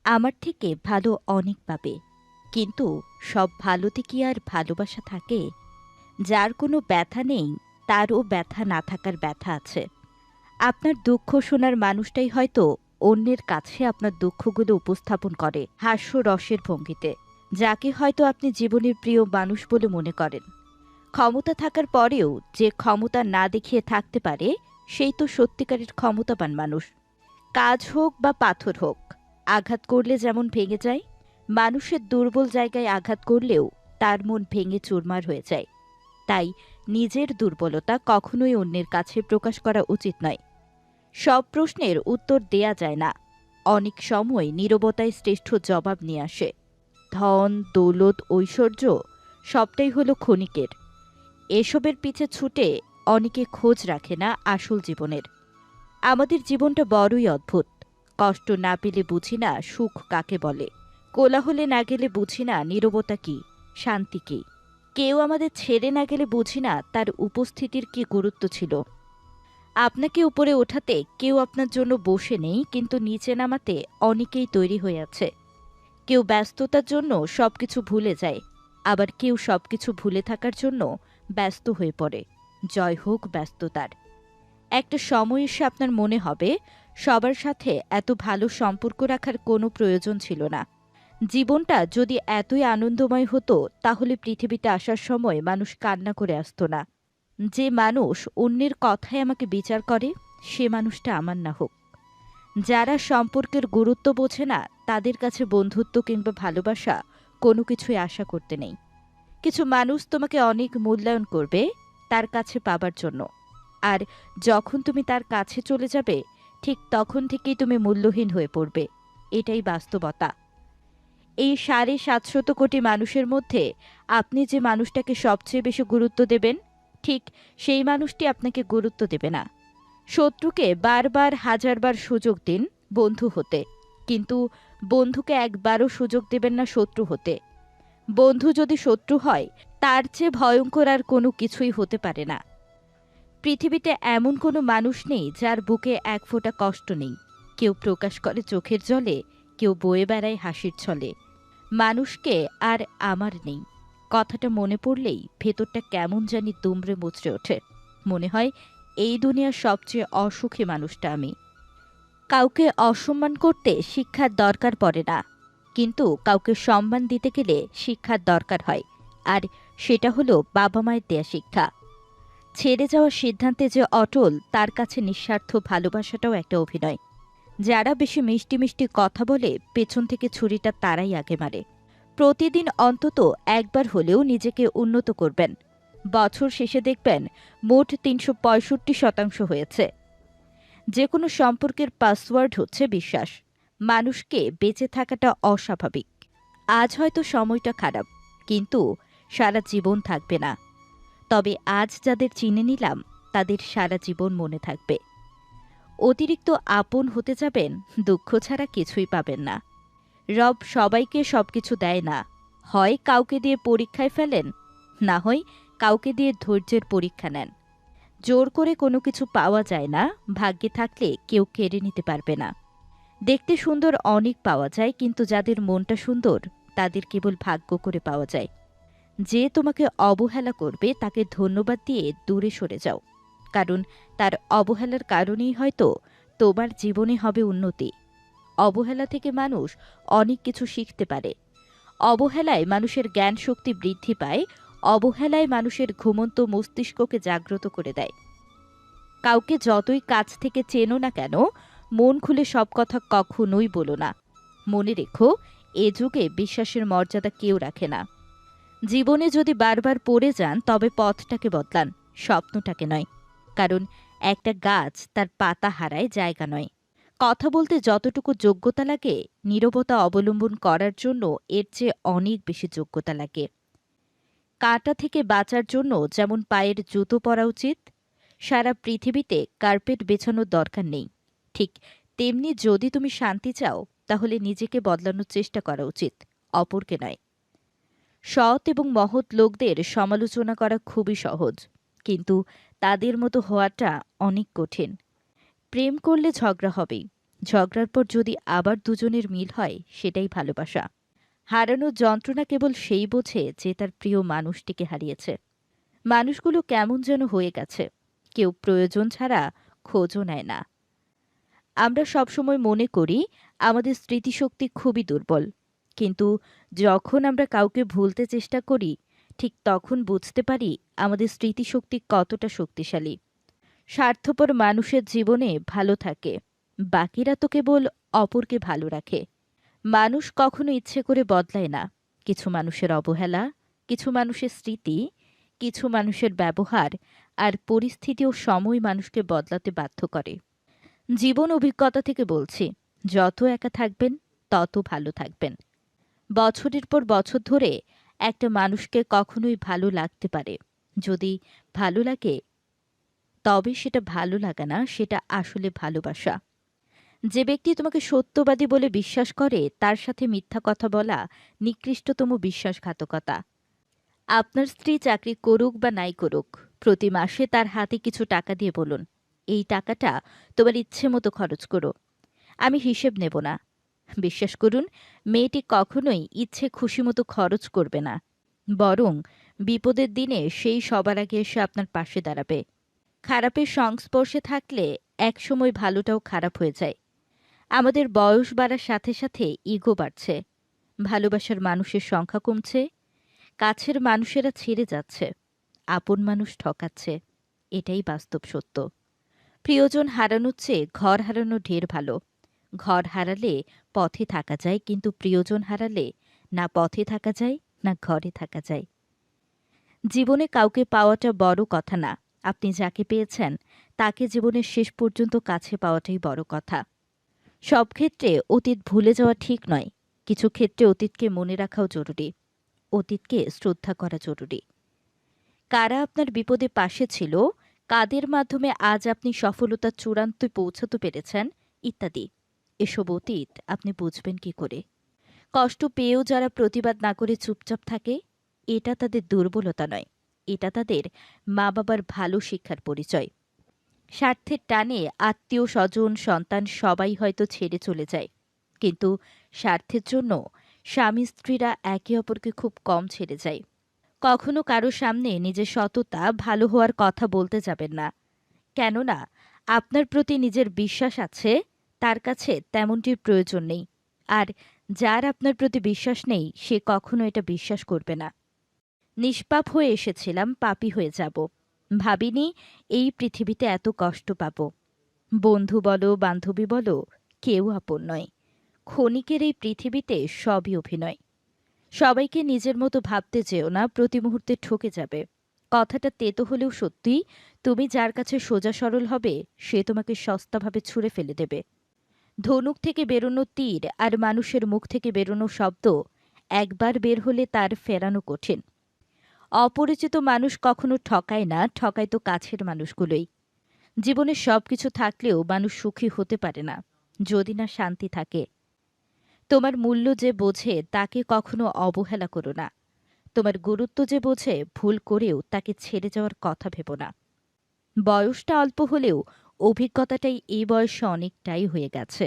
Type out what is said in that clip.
আমার থেকে ভালো অনেক পাবে, কিন্তু সব ভালোতে কি আর ভালোবাসা থাকে? যার কোনো ব্যথা নেই, তারও ব্যথা না থাকার ব্যথা আছে। আপনার দুঃখ শোনার মানুষটাই হয়তো অন্যের কাছে আপনার দুঃখগুলো উপস্থাপন করে হাস্যরসের ভঙ্গিতে, যাকে হয়তো আপনি জীবনের প্রিয় মানুষ বলে মনে করেন। ক্ষমতা থাকার পরেও যে ক্ষমতা না দেখিয়ে থাকতে পারে, সেই তো সত্যিকারের ক্ষমতাবান মানুষ। কাজ হোক বা পাথর হোক, আঘাত করলে যেমন ভেঙে যায়, মানুষের দুর্বল জায়গায় আঘাত করলেও তার মন ভেঙে চুরমার হয়ে যায়। তাই নিজের দুর্বলতা কখনোই অন্যের কাছে প্রকাশ করা উচিত নয়। সব প্রশ্নের উত্তর দেয়া যায় না। অনেক সময় নীরবতায় শ্রেষ্ঠ জবাব নিয়ে আসে। ধন, দৌলত, ঐশ্বর্য সবটাই হলো ক্ষণিকের। এসবের পিছে ছুটে অনেকে খোঁজ রাখে না আসল জীবনের। আমাদের জীবনটা বড়ই অদ্ভুত। কষ্ট না পেলে বুঝি না সুখ কাকে বলে। কোলাহলে না গেলে বুঝি না নীরবতা কি, শান্তি কি। কেউ আমাদের ছেড়ে না গেলে বুঝি না তার উপস্থিতির কি গুরুত্ব ছিল। আপনাকে উপরে ওঠাতে কেউ আপনার জন্য বসে নেই, কিন্তু নিচে নামাতে অনেকেই তৈরি হয়ে আছে। কেউ ব্যস্ততার জন্য সবকিছু ভুলে যায়, আবার কেউ সবকিছু ভুলে থাকার জন্য ব্যস্ত হয়ে পড়ে। জয় হোক ব্যস্ততার। একটা সময় এসে আপনার মনে হবে সবার সাথে এত ভালো সম্পর্ক রাখার কোনো প্রয়োজন ছিল না। জীবনটা যদি এতই আনন্দময় হতো, তাহলে পৃথিবীতে আসার সময় মানুষ কান্না করে আসতো না। যে মানুষ অন্যের কথায় আমাকে বিচার করে, সে মানুষটা আমার না হোক। যারা সম্পর্কের গুরুত্ব বোঝে না, তাদের কাছে বন্ধুত্ব কিংবা ভালোবাসা কোনো কিছুই আশা করতে নেই। কিছু মানুষ তোমাকে অনেক মূল্যায়ন করবে তার কাছে পাবার জন্য, আর যখন তুমি তার কাছে চলে যাবে, ঠিক তখন থেকেই তুমি মূল্যহীন হয়ে পড়বে। এটাই বাস্তবতা। এই ৭৫০ কোটি মানুষের মধ্যে আপনি যে মানুষটাকে সবচেয়ে বেশি গুরুত্ব দেবেন, ঠিক সেই মানুষটি আপনাকে গুরুত্ব দেবে না। শত্রুকে বারবার হাজারবার সুযোগ দিন বন্ধু হতে, কিন্তু বন্ধুকে একবারও সুযোগ দেবেন না শত্রু হতে। বন্ধু যদি শত্রু হয়, তার চেয়ে ভয়ঙ্কর আর কোনো কিছুই হতে পারে না। পৃথিবীতে এমন কোনো মানুষ নেই যার বুকে এক ফোঁটা কষ্ট নেই। কেউ প্রকাশ করে চোখের জলে, কেউ বয়ে বেড়ায় হাসির ছলে। মানুষকে আর আমার নেই, কথাটা মনে পড়লেই ভেতরটা কেমন জানি দুমড়ে মুচড়ে ওঠে। মনে হয় এই দুনিয়ার সবচেয়ে অসুখী মানুষটা আমি। কাউকে অসম্মান করতে শিক্ষার দরকার পড়ে না, কিন্তু কাউকে সম্মান দিতে গেলে শিক্ষার দরকার হয়। আর সেটা হলো বাবা মায়ের দেয়া শিক্ষা। ছেড়ে যাওয়ার সিদ্ধান্তে যে অটল, তার কাছে নিঃস্বার্থ ভালোবাসাটাও একটা অভিনয়। যারা বেশি মিষ্টি মিষ্টি কথা বলে, পেছন থেকে ছুরিটা তারাই আগে মারে। প্রতিদিন অন্তত একবার হলেও নিজেকে উন্নত করবেন। বছর শেষে দেখবেন মোট ৩৬৫% হয়েছে। যে কোনো সম্পর্কের পাসওয়ার্ড হচ্ছে বিশ্বাস। মানুষকে বেঁচে থাকাটা অস্বাভাবিক। আজ হয়তো সময়টা খারাপ, কিন্তু সারা জীবন থাকবে না। তবে আজ যাদের চিনে নিলাম, তাদের সারা জীবন মনে থাকবে। অতিরিক্ত আপন হতে যাবেন, দুঃখ ছাড়া কিছুই পাবেন না। রব সবাইকে সবকিছু দেয় না। হয় কাউকে দিয়ে পরীক্ষায় ফেলেন, না হয় কাউকে দিয়ে ধৈর্যের পরীক্ষা নেন। জোর করে কোনো কিছু পাওয়া যায় না, ভাগ্যে থাকলে কেউ কেড়ে নিতে পারবে না। দেখতে সুন্দর অনেক পাওয়া যায়, কিন্তু যাদের মনটা সুন্দর, তাদের কেবল ভাগ্য করে পাওয়া যায়। যে তোমাকে অবহেলা করবে, তাকে ধন্যবাদ দিয়ে দূরে সরে যাও, কারণ তার অবহেলার কারণেই হয়তো তোমার জীবনে হবে উন্নতি। অবহেলা থেকে মানুষ অনেক কিছু শিখতে পারে। অবহেলায় মানুষের জ্ঞান শক্তি বৃদ্ধি পায়। অবহেলায় মানুষের ঘুমন্ত মস্তিষ্ককে জাগ্রত করে দেয়। কাউকে যতই কাছ থেকে চেনো না কেন, মন খুলে সব কথা কখনোই বলো না। মনে রেখো, এ যুগে বিশ্বাসের মর্যাদা কেউ রাখে না। জীবনে যদি বারবার পড়ে যান, তবে পথটাকে বদলান, স্বপ্নটাকে নয়। কারণ একটা গাছ তার পাতা হারায়, জায়গা নয়। কথা বলতে যতটুকু যোগ্যতা লাগে, নীরবতা অবলম্বন করার জন্য এর চেয়ে অনেক বেশি যোগ্যতা লাগে। কাঁটা থেকে বাঁচার জন্য যেমন পায়ের জুতো পরা উচিত, সারা পৃথিবীতে কার্পেট বেছানোর দরকার নেই। ঠিক তেমনি যদি তুমি শান্তি চাও, তাহলে নিজেকে বদলানোর চেষ্টা করা উচিত, অপরকে নয়। সৎ এবং মহৎ লোকদের সমালোচনা করা খুবই সহজ, কিন্তু তাদের মতো হওয়াটা অনেক কঠিন। প্রেম করলে ঝগড়া হবেই, ঝগড়ার পর যদি আবার দুজনের মিল হয় সেটাই ভালোবাসা। হারানোর যন্ত্রণা কেবল সেই বোঝে যে তার প্রিয় মানুষটিকে হারিয়েছে। মানুষগুলো কেমন যেন হয়ে গেছে, কেউ প্রয়োজন ছাড়া খোঁজও নেয় না। আমরা সবসময় মনে করি আমাদের স্মৃতিশক্তি খুবই দুর্বল, কিন্তু যখন আমরা কাউকে ভুলতে চেষ্টা করি ঠিক তখন বুঝতে পারি আমাদের স্মৃতিশক্তি কতটা শক্তিশালী। স্বার্থপর মানুষের জীবনে ভালো থাকে, বাকিরা তো কেবল অপরকে ভালো রাখে। মানুষ কখনো ইচ্ছে করে বদলায় না। কিছু মানুষের অবহেলা, কিছু মানুষের স্মৃতি, কিছু মানুষের ব্যবহার আর পরিস্থিতি ও সময় মানুষকে বদলাতে বাধ্য করে। জীবন অভিজ্ঞতা থেকে বলছি, যত একা থাকবেন তত ভালো থাকবেন। বছরের পর বছর ধরে একটা মানুষকে কখনোই ভালো লাগতে পারে। যদি ভালো লাগে তবে সেটা ভালো লাগা না, সেটা আসলে ভালোবাসা। যে ব্যক্তি তোমাকে সত্যবাদী বলে বিশ্বাস করে তার সাথে মিথ্যা কথা বলা নিকৃষ্টতম বিশ্বাসঘাতকতা। আপনার স্ত্রী চাকরি করুক বা নাই করুক, প্রতি মাসে তার হাতে কিছু টাকা দিয়ে বলুন, এই টাকাটা তোমার ইচ্ছে মতো খরচ করো, আমি হিসেব নেব না। বিশ্বাস করুন, মেয়েটি কখনোই ইচ্ছে খুশি মতো খরচ করবে না, বরং বিপদের দিনে সেই সবার আগে এসে আপনার পাশে দাঁড়াবে। খারাপের সংস্পর্শে থাকলে একসময় ভালোটাও খারাপ হয়ে যায়। আমাদের বয়স বাড়ার সাথে সাথে ইগো বাড়ছে, ভালোবাসার মানুষের সংখ্যা কমছে, কাছের মানুষেরা ছেড়ে যাচ্ছে, আপন মানুষ ঠকাচ্ছে। এটাই বাস্তব সত্য। প্রিয়জন হারানোর চেয়ে ঘর হারানো ঢের ভালো। ঘর হারালে পথে থাকা যায়, কিন্তু প্রিয়জন হারালে না পথে থাকা যায় না ঘরে থাকা যায়। জীবনে কাউকে পাওয়াটা বড় কথা না, আপনি যাকে পেয়েছেন তাকে জীবনের শেষ পর্যন্ত কাছে পাওয়াটাই বড় কথা। সব ক্ষেত্রে অতীত ভুলে যাওয়া ঠিক নয়, কিছু ক্ষেত্রে অতীতকে মনে রাখাও জরুরি। অতীতকে শ্রদ্ধা করা জরুরি। কারা আপনার বিপদে পাশে ছিল, কাদের মাধ্যমে আজ আপনি সফলতার চূড়ান্তে পৌঁছাতে পেরেছেন, ইত্যাদি। এসব অতীত আপনি বুঝবেন কি করে? কষ্ট পেয়েও যারা প্রতিবাদ না করে চুপচাপ থাকে, এটা তাদের দুর্বলতা নয়, এটা তাদের মা বাবার ভালো শিক্ষার পরিচয়। স্বার্থের টানে আত্মীয় স্বজন সন্তান সবাই হয়তো ছেড়ে চলে যায়, কিন্তু স্বার্থের জন্য স্বামী স্ত্রীরা একে অপরকে খুব কম ছেড়ে যায়। কখনো কারো সামনে নিজের সততা ভালো হওয়ার কথা বলতে যাবেন না, কেননা আপনার প্রতি নিজের বিশ্বাস আছে, তার কাছে তেমনটির প্রয়োজন নেই। আর যার আপনার প্রতি বিশ্বাস নেই সে কখনো এটা বিশ্বাস করবে না। নিষ্পাপ হয়ে এসেছিলাম, পাপী হয়ে যাব। ভাবিনি এই পৃথিবীতে এত কষ্ট পাব। বন্ধু বলো বান্ধবী বলো, কেউ আপন নয়। ক্ষণিকের এই পৃথিবীতে সবই অভিনয়। সবাইকে নিজের মতো ভাবতে যেও না, প্রতি মুহূর্তে ঠকে যাবে। কথাটা তেতো হলেও সত্যি, তুমি যার কাছে সোজা সরল হবে সে তোমাকে সস্তাভাবে ছুঁড়ে ফেলে দেবে। ধনুক থেকে বেরোনো তীর আর মানুষের মুখ থেকে বেরোনো শব্দ একবার বের হলে তার ফেরানো কঠিন। অপরিচিত মানুষ কখনো ঠকায় না, ঠকায় তো কাছের মানুষগুলোই। জীবনে সবকিছু থাকলেও মানুষ সুখী হতে পারে না যদি না শান্তি থাকে। তোমার মূল্য যে বোঝে তাকে কখনো অবহেলা করো না। তোমার গুরুত্ব যে বোঝে ভুল করেও তাকে ছেড়ে যাওয়ার কথা ভেবো না। বয়সটা অল্প হলেও অভিজ্ঞতাটাই এই বয়সে অনেকটাই হয়ে গেছে।